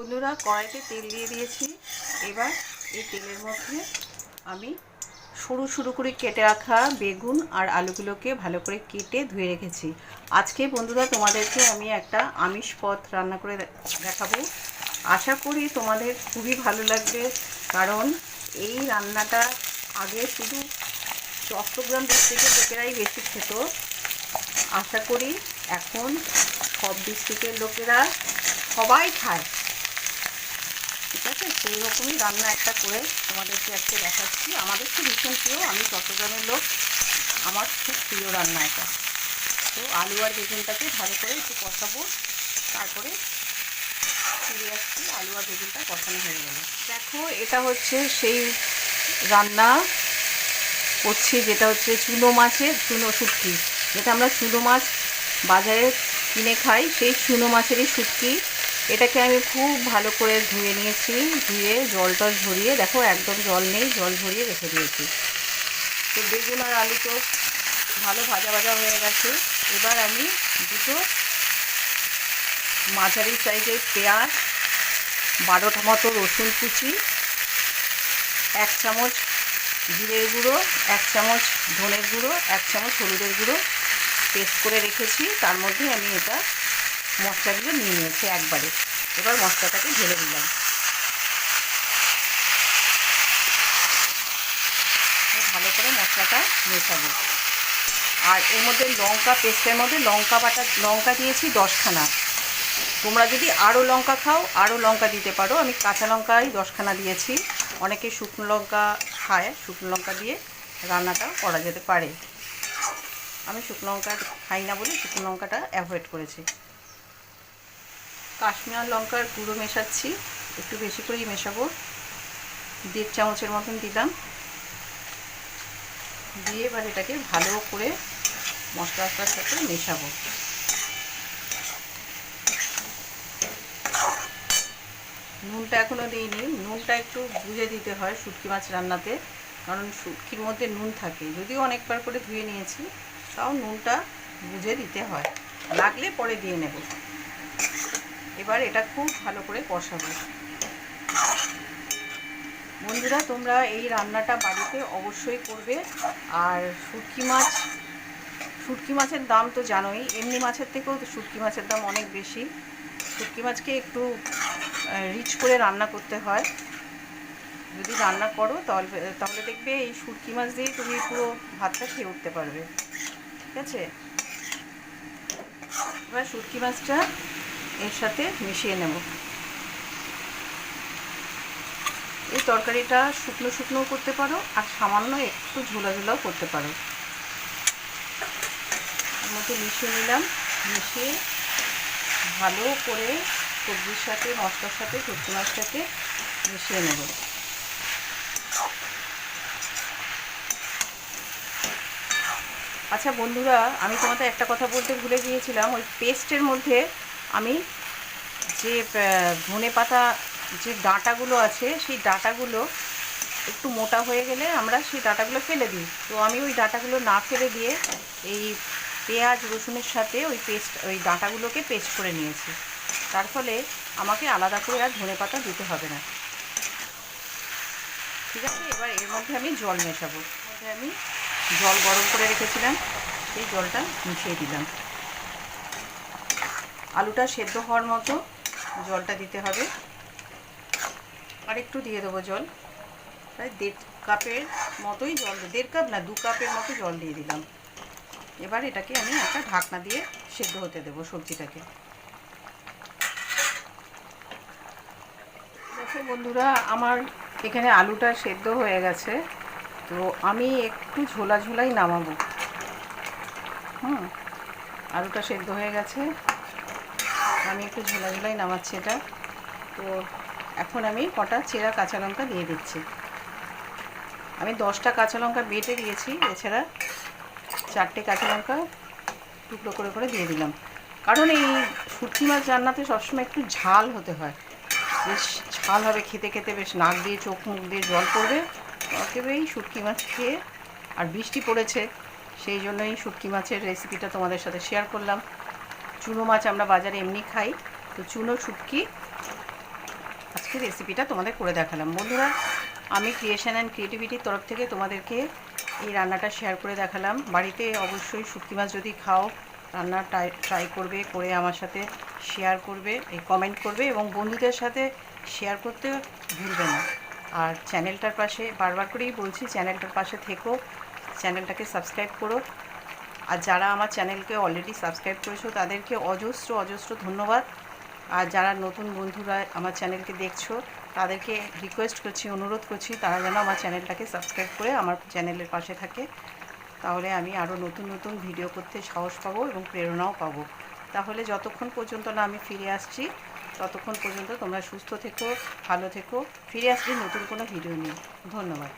বন্ধুরা, কড়াইতে তেল দিয়ে দিয়েছি। এবার এই তেলের মধ্যে আমি সরু সরু করে কেটে রাখা বেগুন আর আলুগুলোকে ভালো করে কেটে ধুয়ে রেখেছি। আজকে বন্ধুরা তোমাদেরকে আমি একটা আমিষ পদ রান্না করে দেখাবো। আশা করি তোমাদের খুবই ভালো লাগবে, কারণ এই রান্নাটা আগে শুধু চট্টগ্রাম ডিস্ট্রিক্টের লোকেরাই বেশি খেত। আশা করি এখন সব ডিস্ট্রিক্টের লোকেরা সবাই খায়। ঠিক আছে, সেই রকমই রান্না একটা করে তোমাদেরকে আজকে দেখাচ্ছি। আমাদের তো ভীষণ প্রিয়, আমি চট্টগ্রামের লোক, আমার খুব প্রিয় রান্না এটা। তো আলু আর বেগুনটাকে ভালো করে একটু কষাবো, তারপরে ফিরে আসছি। আলু আর বেগুনটা কষানো হয়ে গেল। দেখো, এটা হচ্ছে সেই রান্না করছি যেটা হচ্ছে চুনো মাছের শুটকি, যেটা আমরা চুনো মাছ বাজারে কিনে খাই, সেই চুনো মাছেরই শুটকি। এটাকে আমি খুব ভালো করে ধুয়ে নিয়েছি, ধুয়ে জলটা ঝরিয়ে, দেখো একদম জল নেই, জল ঝরিয়ে রেখে দিয়েছি। তো বেগুন আর আলু তো ভালো ভাজা ভাজা হয়ে গেছে। এবার আমি দুটো মাঝারি সাইজের পেঁয়াজ, 12টা মতো রসুন কুচি, 1 চামচ জিরের গুঁড়ো, 1 চামচ ধনের গুঁড়ো, 1 চামচ হলুদের গুঁড়ো পেস্ট করে রেখেছি। তার মধ্যে আমি এটা মশলাগুলো নিয়ে নিয়েছি একবারে। এবার মশলাটাকে ঢেলে দিলাম। ভালো করে মশলাটা মেশাবো। আর এর মধ্যে লঙ্কা পেস্টের মধ্যে লঙ্কা দিয়েছি 10খানা। তোমরা যদি আরও লঙ্কা খাও আরও লঙ্কা দিতে পারো। আমি কাঁচা লঙ্কাই 10খানা দিয়েছি। অনেকে শুকনো লঙ্কা খায়, শুকনো লঙ্কা দিয়ে রান্নাটা করা যেতে পারে। আমি শুকনো লঙ্কা খাই না বলে শুকনো লঙ্কাটা অ্যাভয়েড করেছি। কাশ্মীরি লঙ্কার গুঁড়ো মেশাচ্ছি, একটু বেশি করেই মেশাবো। 1.5 চামচের মতন দিলাম। দিয়ে এবার এটাকে ভালো করে মশলাটার সাথে মেশাবো। নুনটা এখনও দিইনি, নুনটা একটু বুঝে দিতে হয় শুটকি মাছ রান্নাতে, কারণ শুটকির মধ্যে নুন থাকে। যদিও অনেকবার করে ধুয়ে নিয়েছি, তাও নুনটা বুঝে দিতে হয়, লাগলে পরে দিয়ে নেব। এবার এটা খুব ভালো করে কষাবো। বন্ধুরা, তোমরা এই রান্নাটা বাড়িতে অবশ্যই করবে। আর শুটকি মাছের দাম তো জানোই, এমনি মাছের থেকেও তো শুটকি মাছের দাম অনেক বেশি। শুটকি মাছকে একটু রিচ করে রান্না করতে হয়। যদি রান্না করো তাহলে দেখবে এই শুটকি মাছ দিয়ে তুমি পুরো ভাতটা খেয়ে উঠতে পারবে। ঠিক আছে, এবার শুটকি মাছটা এর সাথে মিশিয়ে নেব। এই তরকারিটা শুকনো শুকনোও করতে পারো, আর সামান্য একটু ঝোলা ঝোলাও করতে পারো। এর মধ্যে মিশিয়ে নিলাম। মিশিয়ে ভালো করে সবজির সাথে, মশলার সাথে শুটকি মাছটাকে মিশিয়ে নেব। আচ্ছা বন্ধুরা, আমি তোমাদের একটা কথা বলতে ভুলে গিয়েছিলাম। ওই পেস্টের মধ্যে আমি যে ধনেপাতা যে ডাঁটাগুলো আছে, সেই ডাঁটাগুলো একটু মোটা হয়ে গেলে আমরা সেই ডাঁটাগুলো ফেলে দিই। তো আমি ওই ডাঁটাগুলো না ফেলে দিয়ে এই পেঁয়াজ রসুনের সাথে ওই ডাঁটাগুলোকে পেস্ট করে নিয়েছি। তার ফলে আমাকে আলাদা করে আর ধনেপাতা দিতে হবে না। ঠিক আছে, এবার এর মধ্যে আমি জল মেশাবো। এর মধ্যে আমি জল গরম করে রেখেছিলাম, সেই জলটা মিশিয়ে দিলাম। আলুটা সেদ্ধ হওয়ার মতো জলটা দিতে হবে। আর একটু দিয়ে দেবো জল, প্রায় 1.5 কাপের মতোই জল, 1.5 কাপ না 2 কাপের মতো জল দিয়ে দিলাম। এবার এটাকে আমি একটা ঢাকনা দিয়ে সেদ্ধ হতে দেবো সবজিটাকে। দেখো বন্ধুরা, আমার এখানে আলুটা সেদ্ধ হয়ে গেছে। তো আমি একটু ঝোলা ঝোলাই নামাবো। আলুটা সেদ্ধ হয়ে গেছে, আমি একটু ঝোলা ঝোলাই নামাচ্ছি এটা। তো এখন আমি কটা চেরা কাঁচা লঙ্কা দিয়ে দিচ্ছি। আমি 10টা কাঁচা লঙ্কা বেটে দিয়েছি, এছাড়া 4টে কাঁচা লঙ্কা টুকরো করে করে দিয়ে দিলাম। কারণ এই শুটকি মাছ রান্নাতে সবসময় একটু ঝাল হতে হয়, বেশ ঝাল হবে খেতে খেতে, বেশ নাক দিয়ে চোখ মুখ দিয়ে জল পড়বে। একেবারেই শুটকি মাছ খেয়ে, আর বৃষ্টি পড়েছে সেই জন্যই শুটকি মাছের রেসিপিটা তোমাদের সাথে শেয়ার করলাম। চুনো মাছ আমরা বাজারে এমনি খাই, তো চুনো শুটকি আজকে রেসিপিটা তোমাদের করে দেখালাম। বন্ধুরা, আমি ক্রিয়েশন অ্যান্ড ক্রিয়েটিভিটির তরফ থেকে তোমাদেরকে এই রান্নাটা শেয়ার করে দেখালাম। বাড়িতে অবশ্যই শুটকি মাছ যদি খাও, রান্না ট্রাই করবে, করে আমার সাথে শেয়ার করবে, কমেন্ট করবে এবং বন্ধুদের সাথে শেয়ার করতে ভুলবে না। আর চ্যানেলটার পাশে, বারবার করেই বলছি, চ্যানেলটার পাশে থেকো, চ্যানেলটাকে সাবস্ক্রাইব করো। আর যারা আমার চ্যানেলকে অলরেডি সাবস্ক্রাইব করেছো তাদেরকে অজস্র অজস্র ধন্যবাদ। আর যারা নতুন বন্ধুরা আমার চ্যানেলকে দেখছো তাদেরকে রিকোয়েস্ট করছি, অনুরোধ করছি, তারা যেন আমার চ্যানেলটাকে সাবস্ক্রাইব করে আমার চ্যানেলের পাশে থাকে। তাহলে আমি আরও নতুন নতুন ভিডিও করতে সাহস পাবো এবং প্রেরণাও পাবো। তাহলে যতক্ষণ পর্যন্ত না আমি ফিরে আসছি, ততক্ষণ পর্যন্ত তোমরা সুস্থ থেকো, ভালো থেকো। ফিরে আসছি নতুন কোনো ভিডিও নিয়ে। ধন্যবাদ।